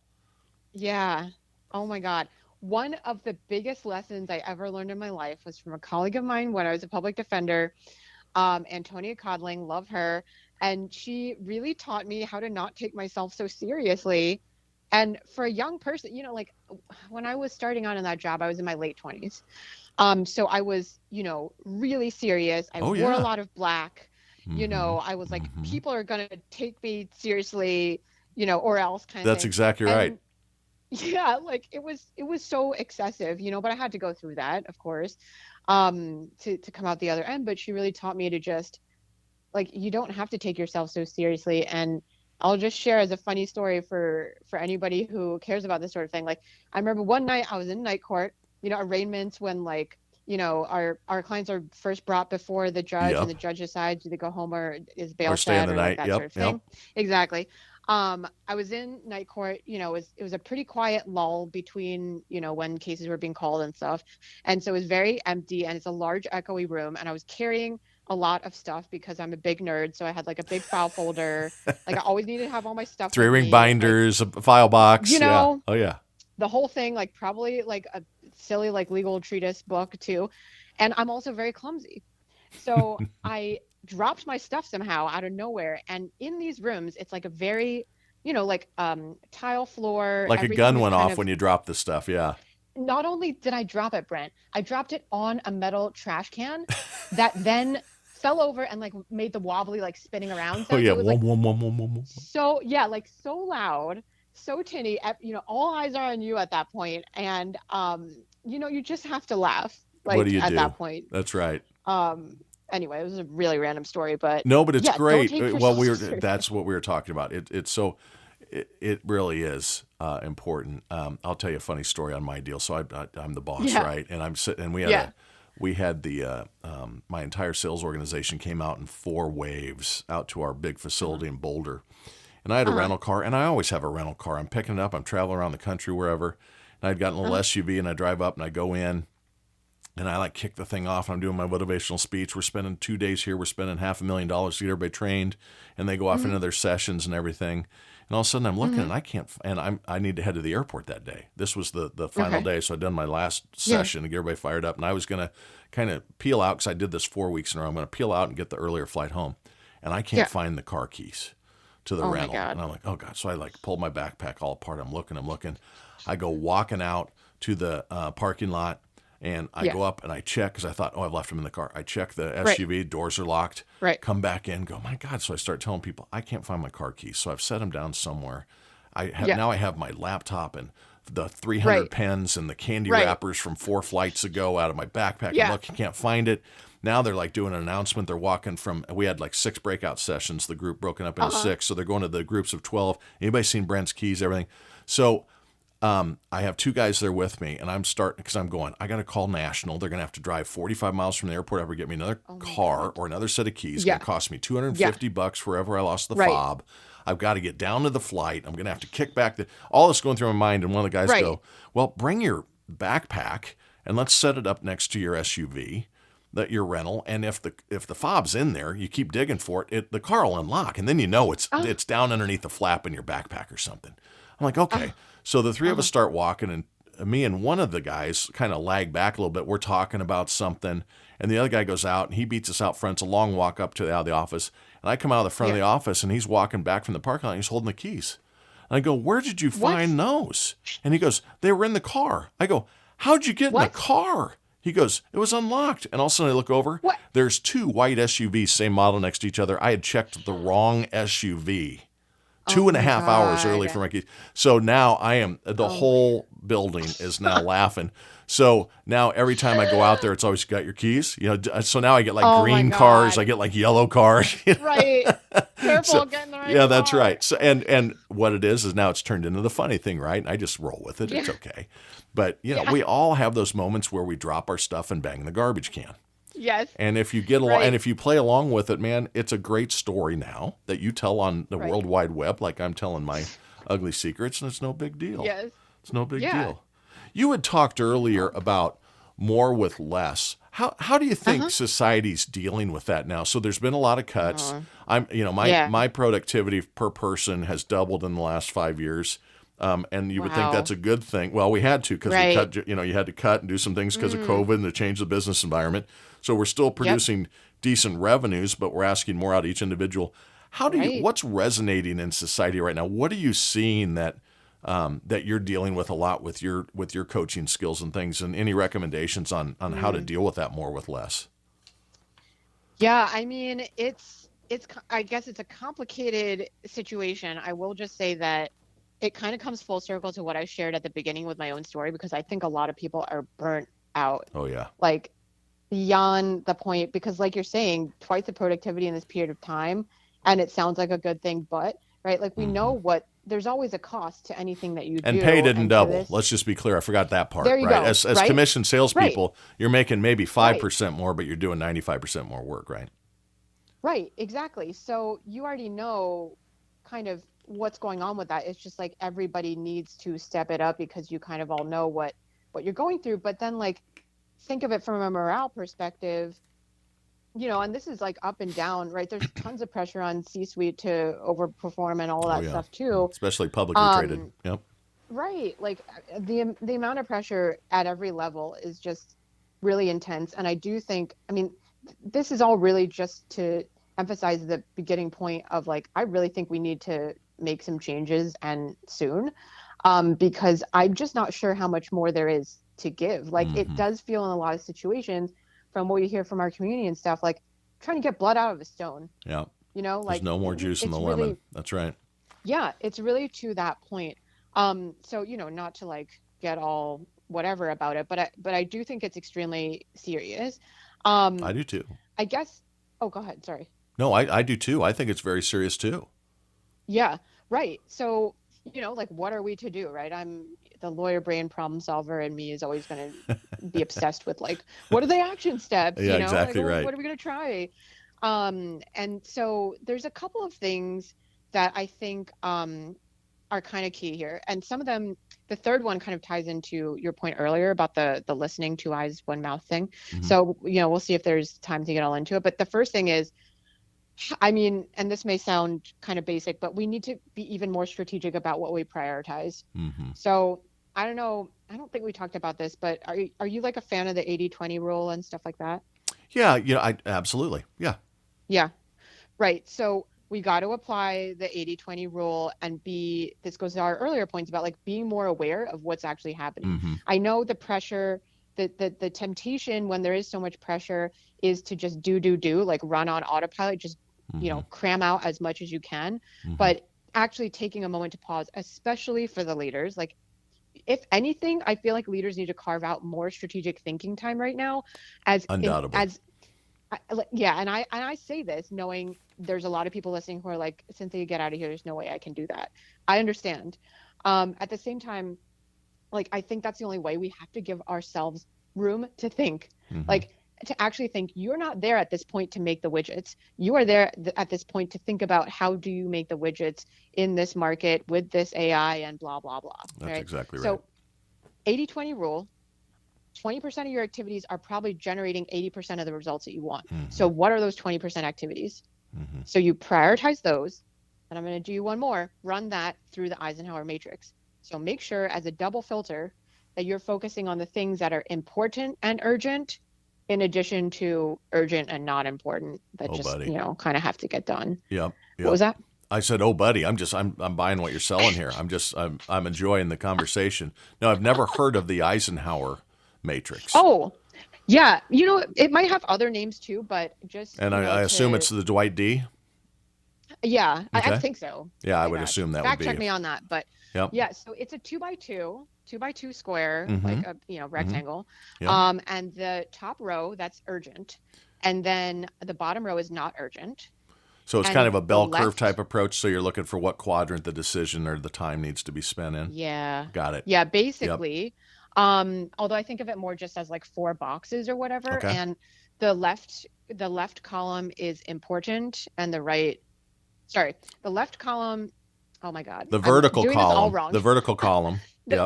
Yeah. Oh my God. One of the biggest lessons I ever learned in my life was from a colleague of mine when I was a public defender, Antonia Codling, love her. And she really taught me how to not take myself so seriously. And for a young person, like when I was starting out in that job, I was in my late 20s. So I was, really serious. I Oh wore a yeah. lot of black. Mm-hmm. I was like, Mm-hmm. people are going to take me seriously, or else kind of That's thing. exactly right. And yeah, like it was so excessive, but I had to go through that, of course, to come out the other end. But she really taught me to just like you don't have to take yourself so seriously. And I'll just share as a funny story for anybody who cares about this sort of thing. Like I remember one night I was in night court, arraignments when like our clients are first brought before the judge and Yep. the judge decides do they go home or is bail Or stay in set the or like night. that sort Yep. of Yep. thing. Exactly. I was in night court, it was a pretty quiet lull between, when cases were being called and stuff. And so it was very empty and it's a large echoey room. And I was carrying a lot of stuff because I'm a big nerd. So I had like a big file folder. Like I always needed to have all my stuff with 3-ring me. Like, binders, a file box. you Yeah. know, Oh yeah. the whole thing, like probably like a silly like legal treatise book too. And I'm also very clumsy. So I dropped my stuff somehow out of nowhere. And in these rooms, it's like a very, like tile floor, Like a everything gun is went kind off of, when you dropped the stuff. Yeah. not only did I drop it, Brent, I dropped it on a metal trash can that then fell over and like made the wobbly like spinning around Oh sound. yeah. So it was like Wom. so, yeah, like so loud, so tinny, all eyes are on you at that point. And you just have to laugh What do like you at do? that point. That's right. Um anyway, it was a really random story, but No, but it's yeah, don't great. take Well, yourself so seriously. that's what we were talking about. It's so it really is important. I'll tell you a funny story on my deal. So I'm the boss, Yeah. right? And I'm sitting, and Yeah. we had my entire sales organization came out in 4 waves out to our big Uh-huh. facility in Boulder, and I had a Uh-huh. rental car, and I always have a rental car. I'm picking it up. I'm traveling around the country wherever, and I'd gotten a little Uh-huh. SUV, and I drive up and I go in. And I like kick the thing off. And I'm doing my motivational speech. We're spending 2 days here. We're spending $500,000 to get everybody trained, and they go off Mm-hmm. into their sessions and everything. And all of a sudden, I'm looking Mm-hmm. and I can't. And I need to head to the airport that day. This was the final Okay. day, so I'd done my last Yeah. session to get everybody fired up. And I was gonna kind of peel out because I did this 4 weeks in a row. I'm gonna peel out and get the earlier flight home, and I can't Yeah. find the car keys to the Oh my rental. God. And I'm like, oh God. So I like pulled my backpack all apart. I'm looking. I go walking out to the parking lot. And I Yeah. go up and I check because I thought, oh, I've left them in the car. I check the Right. SUV, doors are locked. Right. Come back in, go, my God. So I start telling people, I can't find my car keys. So I've set them down somewhere. Yeah. Now I have my laptop and the 300 Right. pens and the candy Right. wrappers from 4 flights ago out of my backpack. Yeah. I'm looking, can't find it. Now they're like doing an announcement. They're walking we had like 6 breakout sessions, the group broken up into Uh-huh. 6. So they're going to the groups of 12. Anybody seen Brent's keys, everything? So I have 2 guys there with me, and I'm starting because I'm going, I got to call National. They're going to have to drive 45 miles from the airport ever get me another Oh my car God. or another set of keys. It's Yeah. going to cost me $250 wherever I lost the Right. fob. I've got to get down to the flight. I'm going to have to kick back all this going through my mind. And one of the guys Right. go, well, bring your backpack and let's set it up next to your SUV, your rental. And if the fob's in there, you keep digging for it, the car will unlock. And then Oh. it's down underneath the flap in your backpack or something. I'm like, okay. So the 3 of us start walking, and me and one of the guys kind of lag back a little bit. We're talking about something, and the other guy goes out, and he beats us out front. It's a long walk up to out of the office. And I come out of the front of Yeah. the office, and he's walking back from the parking lot, and he's holding the keys. And I go, where did you What? find those? And he goes, they were in the car. I go, how'd you get in the What? car? He goes, it was unlocked. And all of a sudden I look over. What? There's 2 white SUVs, same model next to each other. I had checked the wrong SUV. Oh Two and a my half hours early God. for my keys. So now the whole building is now laughing. So now every time I go out there, it's always got your keys. So now I get like Oh my green cars. I God. get like yellow cars. Right. Careful, So, get in the right yeah, that's car. right. So and what it is now it's turned into the funny thing, right? I just roll with it. It's Yeah. okay. But Yeah. we all have those moments where we drop our stuff and bang the garbage can. Yes. And if you get along, and Right. if you play along with it, man, it's a great story now that you tell on the Right. World Wide Web, like I'm telling my ugly secrets, and it's no big deal. Yes. It's no big Yeah. deal. You had talked earlier about more with less. How do you think Uh-huh. society's dealing with that now? So there's been a lot of cuts. My Yeah. my productivity per person has doubled in the last 5 years. And you would think that's Wow. a good thing. Well, we had to because we Right. cut. You had to cut and do some things because of Mm. COVID and to change the business environment. So we're still Yep. producing decent revenues, but we're asking more out of each individual. Right. What's resonating in society right now? What are you seeing that you're dealing with a lot with your coaching skills and things? And any recommendations on how to Mm. deal with that more with less? Yeah, I mean, I guess it's a complicated situation. I will just say that it kind of comes full circle to what I shared at the beginning with my own story, because I think a lot of people are burnt out, Oh yeah. like beyond the point, because like you're saying, twice the productivity in this period of time, and it sounds like a good thing, but right, like we know there's always a cost to anything that you And pay do, didn't and for double. this, Let's just be clear. I forgot that part, there you right? go, As right? commission Right, salespeople, you're making maybe right. 5% more, but you're doing 95% more work, right? Right, exactly. So you already know kind of what's going on with that. It's just like everybody needs to step it up because you kind of all know what you're going through. But then like think of it from a morale perspective, and this is like up and down, right? There's tons of pressure on C-suite to overperform and all Oh that yeah. stuff too. Especially publicly traded. Um, Yep. right, like the amount of pressure at every level is just really intense. And I do think, I mean, this is all really just to emphasize the beginning point of like, I really think we need to make some changes and soon, because I'm just not sure how much more there is to give. Like it does feel in a lot of situations from what you hear from our community and stuff, like trying to get blood out of a stone, Yeah. There's like no more juice in the it's lemon. really, That's right. yeah, it's really to that point. So, not to like get all whatever about it, but I do think it's extremely serious. I Um, do too. I guess, oh, go ahead. Sorry. No, I do too. I think it's very serious too. Yeah, right. So, like what are we to do, right? I'm the lawyer brain problem solver, and me is always going to be obsessed with like, what are the action steps? Yeah, Like, exactly right. what are we going to try? And so there's a couple of things that I think are kind of key here. And some of them, the third one kind of ties into your point earlier about the listening, two eyes, one mouth thing. So, we'll see if there's time to get all into it. But the first thing is, I mean, and this may sound kind of basic, but we need to be even more strategic about what we prioritize. So I don't know. I don't think we talked about this, but are you like a fan of the 80-20 rule and stuff like that? Yeah, I absolutely. Yeah. Yeah. Right. So we got to apply the 80-20 rule and this goes to our earlier points about like being more aware of what's actually happening. I know the pressure, the temptation when there is so much pressure is to just do, like run on autopilot, just, cram out as much as you can. But actually taking a moment to pause, especially for the leaders, like if anything, I feel like leaders need to carve out more strategic thinking time right now Undoubtedly. yeah, and I say this knowing there's a lot of people listening who are like, Cynthia, get out of here. There's no way I can do that. I understand. At the same time, like I think that's the only way. We have to give ourselves room to think, like to actually think. You're not there at this point to make the widgets. You are there at this point to think about how do you make the widgets in this market with this AI and blah, blah, blah. That's right? exactly right. So 80-20 rule. 20% of your activities are probably generating 80% of the results that you want. So what are those 20% activities? So you prioritize those. And I'm going to do you one more, run that through the Eisenhower matrix. So make sure as a double filter that you're focusing on the things that are important and urgent in addition to urgent and not important that buddy. Kind of have to get done. Yep. What was that? I said, "Oh, buddy, I'm buying what you're selling here. I'm enjoying the conversation." No, I've never heard of the Eisenhower matrix. Oh, Yeah, it might have other names too, but just, And I assume it's the Dwight D. yeah, I Okay. think so. Yeah, I My would bad. assume that would Fact check be. me on that, but Yep. yeah, so it's a two by two square, Mm-hmm. like a, Mm-hmm. rectangle. Yep. And the top row, that's urgent, and then the bottom row is not urgent, So it's kind and of a the bell curve type left, approach. So you're looking for what quadrant the decision or the time needs to be spent in. yeah, Got it. yeah, Yep. basically. Although I think of it more just as like four boxes or whatever, Okay. and the left column is important, and the right, sorry, the left column. Oh my God, The I'm vertical doing this all column. wrong. The vertical column. the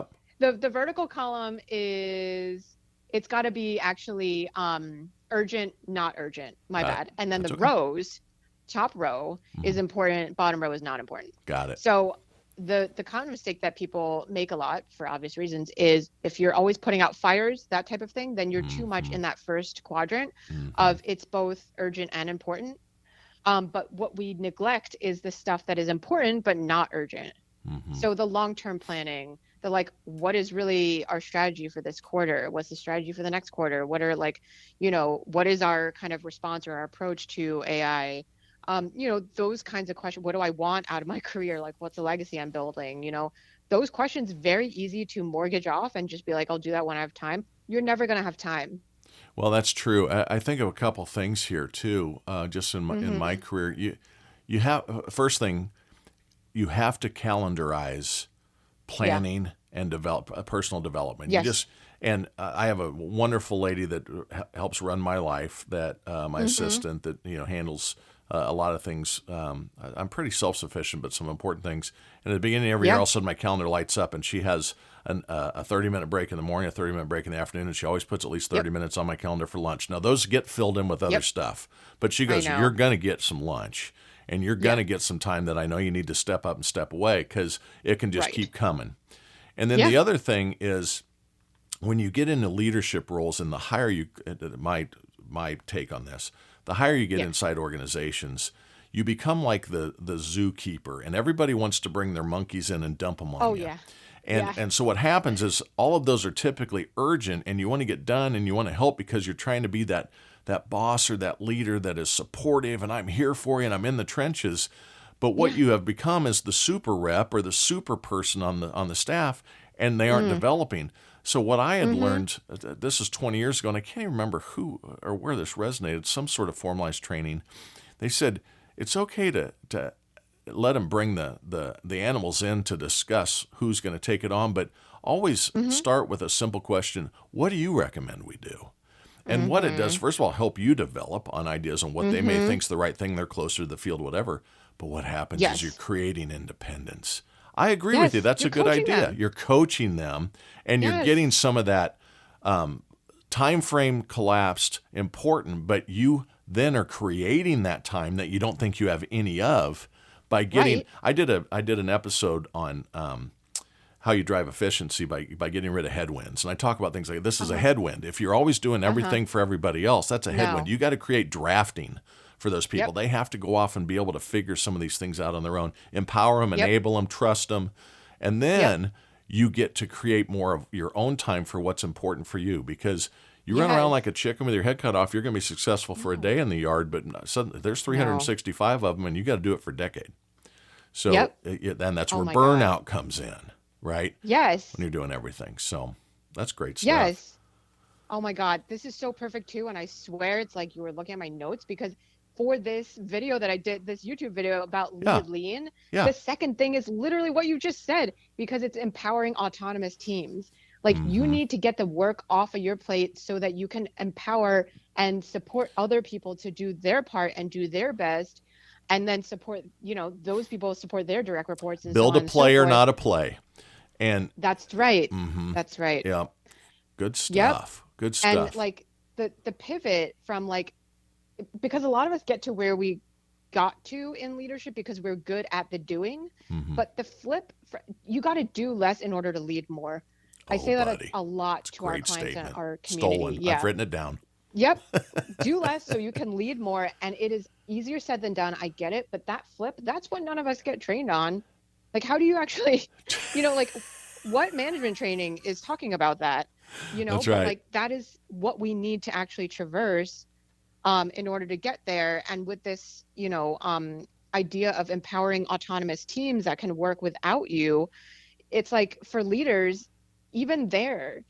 Yep. the vertical column is, it's got to be actually urgent, not urgent. My Got it. bad. And then That's the okay. rows, top row Mm-hmm. is important, bottom row is not important. Got it. So the common mistake that people make a lot for obvious reasons is if you're always putting out fires, that type of thing, then you're too much Mm-hmm. in that first quadrant Mm-hmm. of it's both urgent and important. But what we neglect is the stuff that is important but not urgent. Mm-hmm. So the long-term planning, the like, what is really our strategy for this quarter? What's the strategy for the next quarter? What are like, what is our kind of response or our approach to AI? Those kinds of questions. What do I want out of my career? Like, what's the legacy I'm building? Those questions, very easy to mortgage off and just be like, I'll do that when I have time. You're never going to have time. Well, that's true. I think of a couple things here too. Just in my Mm-hmm. career, you have first thing you have to calendarize Yeah. planning and develop personal development. You Yes. just and I have a wonderful lady that helps run my life. That my Mm-hmm. assistant that handles a lot of things. I'm pretty self sufficient, but some important things. And at the beginning of every year, Yeah. all of a sudden my calendar lights up, and she has a 30-minute break in the morning, a 30-minute break in the afternoon, and she always puts at least 30 Yep. minutes on my calendar for lunch. Now those get filled in with other Yep. stuff, but she I goes, "You're know. going to get some lunch." And you're going Yep. to get some time that I know you need to step up and step away because it can just Right. keep coming. And then Yeah. the other thing is when you get into leadership roles, and the higher you, my take on this, the higher you get Yeah. inside organizations, you become like the zookeeper, and everybody wants to bring their monkeys in and dump them on Oh you. yeah. And Yeah. and so what happens is all of those are typically urgent, and you want to get done, and you want to help because you're trying to be that boss or that leader that is supportive, and I'm here for you, and I'm in the trenches. But what Yeah. you have become is the super rep or the super person on the staff, and they aren't Mm. developing. So what I had Mm-hmm. learned, this is 20 years ago, and I can't even remember who or where this resonated. Some sort of formalized training. They said it's okay to let them bring the animals in to discuss who's going to take it on, but always Mm-hmm. start with a simple question: what do you recommend we do? And what it does, Mm-hmm. first of all, help you develop on ideas on what they may Mm-hmm. think's the right thing. They're closer to the field, whatever. But what happens is you're Yes. creating independence. I agree with you. Yes. That's You're a good coaching idea. them. You're coaching them, and you're getting Yes. some of that time frame collapsed important, but you then are creating that time that you don't think you have any of by getting. Right. I did an episode on how you drive efficiency by getting rid of headwinds. And I talk about things like this is a Uh-huh. headwind. If you're always doing Uh-huh. everything for everybody else, that's a headwind. No. You got to create drafting for those people. Yep. They have to go off and be able to figure some of these things out on their own, empower them, Yep. enable them, trust them. And Yep. then you get to create more of your own time for what's important for you because you run around like Yes. a chicken with your head cut off, you're going to be successful for a No. day in the yard, but suddenly there's No. 365 of them and you got to do it for a decade. So Yep. then that's Oh where my God. burnout comes in, right? Yes. When you're doing everything. So that's great stuff. Yes. Oh my God. This is so perfect too. And I swear it's like you were looking at my notes, because for this video that I did, this YouTube video about Yeah. Lead Lean, Yeah. the second thing is literally what you just said, because it's empowering autonomous teams. Like, you Mm-hmm. need to get the work off of your plate so that you can empower and support other people to do their part and do their best, and then support, those people support their direct reports and so Build on a and so play or forth. not a play. And That's right. mm-hmm. That's right. Yeah. Good Yep. stuff. Good And stuff. like the pivot from like, because a lot of us get to where we got to in leadership because we're good at the doing, Mm-hmm. but the flip, you got to do less in order to lead more. I Oh, say that buddy. a lot It's a to our great clients and statement. our community. Stolen. Yeah. I've written it down. Yep. Do less so you can lead more. And it is easier said than done. I get it. But that flip, that's what none of us get trained on. Like, how do you actually, like, what management training is talking about that? That's but right. like that is what we need to actually traverse in order to get there. And with this, idea of empowering autonomous teams that can work without you, it's like for leaders, even there,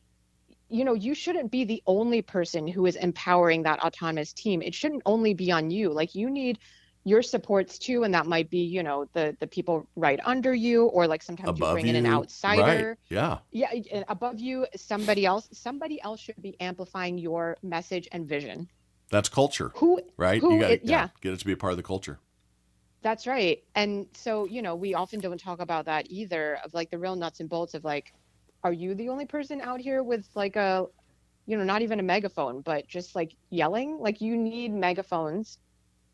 you shouldn't be the only person who is empowering that autonomous team. It shouldn't only be on you. Like you need your supports too, and that might be, the people right under you, or like sometimes you Above bring in an you. Right. outsider. Yeah. Yeah, above you, somebody else. Somebody else should be amplifying your message and vision. That's culture, Who right? You who got to it yeah, get it to be a part of the culture. that's right. And so, we often don't talk about that either, of like the real nuts and bolts of like, are you the only person out here with like a, not even a megaphone, but just like yelling? Like you need megaphones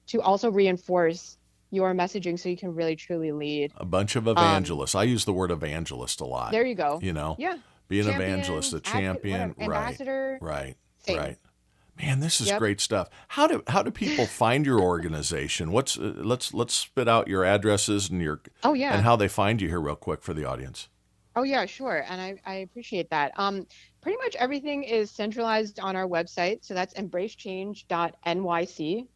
to also reinforce your messaging so you can really truly lead. A bunch of Um, evangelists. I use the word evangelist a lot. there you go. You know, Yeah. be an evangelist, Champion, a advocate, champion. whatever, Right. ambassador, Right. same. Right. Man, this is Yep. great stuff. How do people find your organization? What's let's spit out your addresses and Oh and yeah. how they find you here real quick for the audience. Oh yeah, sure. And I appreciate that. Pretty much everything is centralized on our website. So that's embracechange.nyc.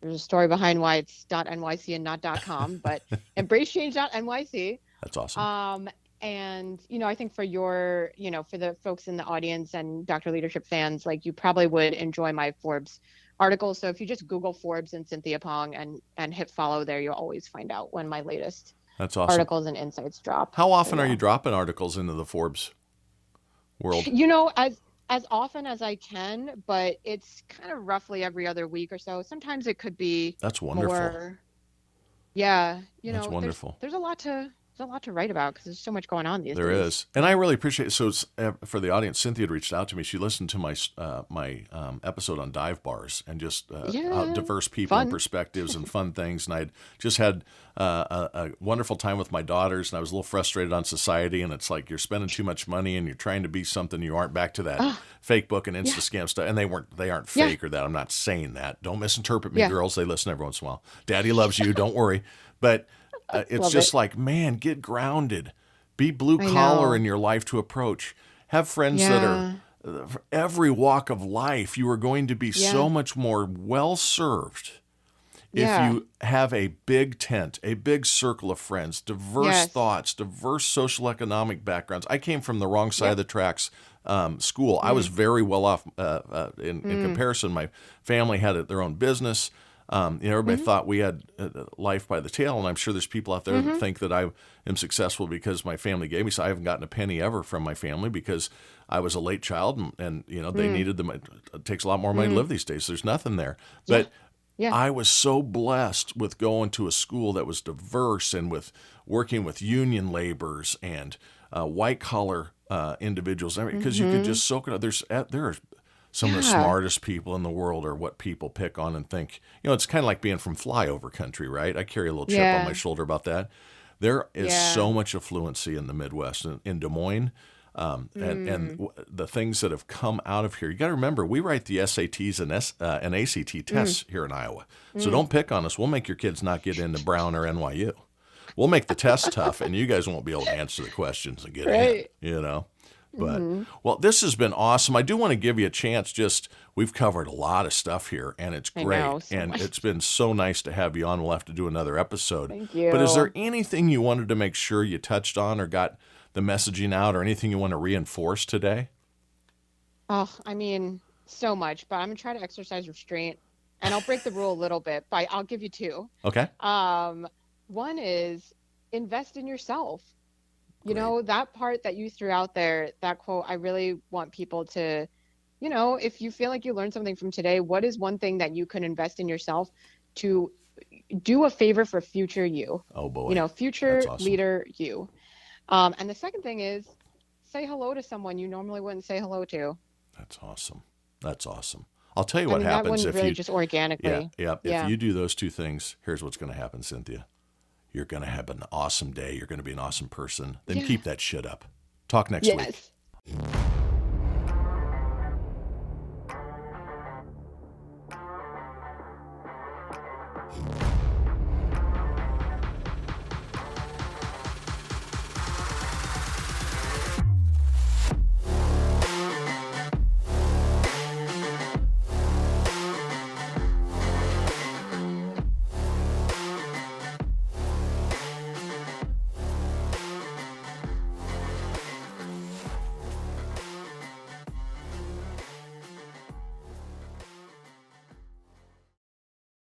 There's a story behind why it's .nyc and not .com, but embracechange.nyc. That's awesome. And I think for for the folks in the audience and Dr. Leadership fans, like you probably would enjoy my Forbes article. So if you just Google Forbes and Cynthia Pong and hit follow there, you'll always find out when my latest That's awesome. articles and insights drop. How often So, are yeah. you dropping articles into the Forbes world? As often as I can, but it's kind of roughly every other week or so. Sometimes it could be That's wonderful. more. Yeah, That's wonderful. There's a lot to write about because there's so much going on these There days. is, and I really appreciate it. So for the audience, Cynthia had reached out to me. She listened to my episode on dive bars and just how diverse people and perspectives and fun things. And I'd just had a wonderful time with my daughters, and I was a little frustrated on society. And it's like you're spending too much money and you're trying to be something you aren't. Back to that fake book and Insta scam stuff. And they aren't fake or that. I'm not saying that. Don't misinterpret me, girls. They listen every once in a while. Daddy loves you. Don't worry. But it's just like, man, get grounded. Be blue collar in your life to approach. Have friends that are for every walk of life. You are going to be so much more well served if you have a big tent, a big circle of friends, diverse thoughts, diverse social economic backgrounds. I came from the wrong side of the tracks. School. I was very well off in comparison. My family had their own business. Everybody thought we had life by the tail, and I'm sure there's people out there that think that I am successful because my family gave me. So I haven't gotten a penny ever from my family because I was a late child, and they needed them. It takes a lot more money to live these days. So there's nothing there, but I was so blessed with going to a school that was diverse and with working with union laborers and white collar individuals, because you could just soak it up. There are some of the smartest people in the world are what people pick on and think, it's kind of like being from flyover country, right? I carry a little chip on my shoulder about that. There is so much affluency in the Midwest, in Des Moines, and the things that have come out of here. You got to remember, we write the SATs and ACT tests here in Iowa. So don't pick on us. We'll make your kids not get into Brown or NYU. We'll make the test tough, and you guys won't be able to answer the questions and get in, But, well, this has been awesome. I do want to give you a chance. We've covered a lot of stuff here, and it's great. It's been so nice to have you on. We'll have to do another episode. Thank you. But is there anything you wanted to make sure you touched on or got the messaging out, or anything you want to reinforce today? Oh, I mean, so much, but I'm going to try to exercise restraint, and I'll break the rule a little bit, but I'll give you two. Okay. One is invest in yourself. That part that you threw out there, that quote, I really want people to, if you feel like you learned something from today, what is one thing that you can invest in yourself to do a favor for future you? Oh, boy. Future leader you. And the second thing is say hello to someone you normally wouldn't say hello to. That's awesome. I'll tell you what happens if really you just organically. If you do those two things, here's what's going to happen, Cynthia. You're going to have an awesome day. You're going to be an awesome person. Then keep that shit up. Talk next week.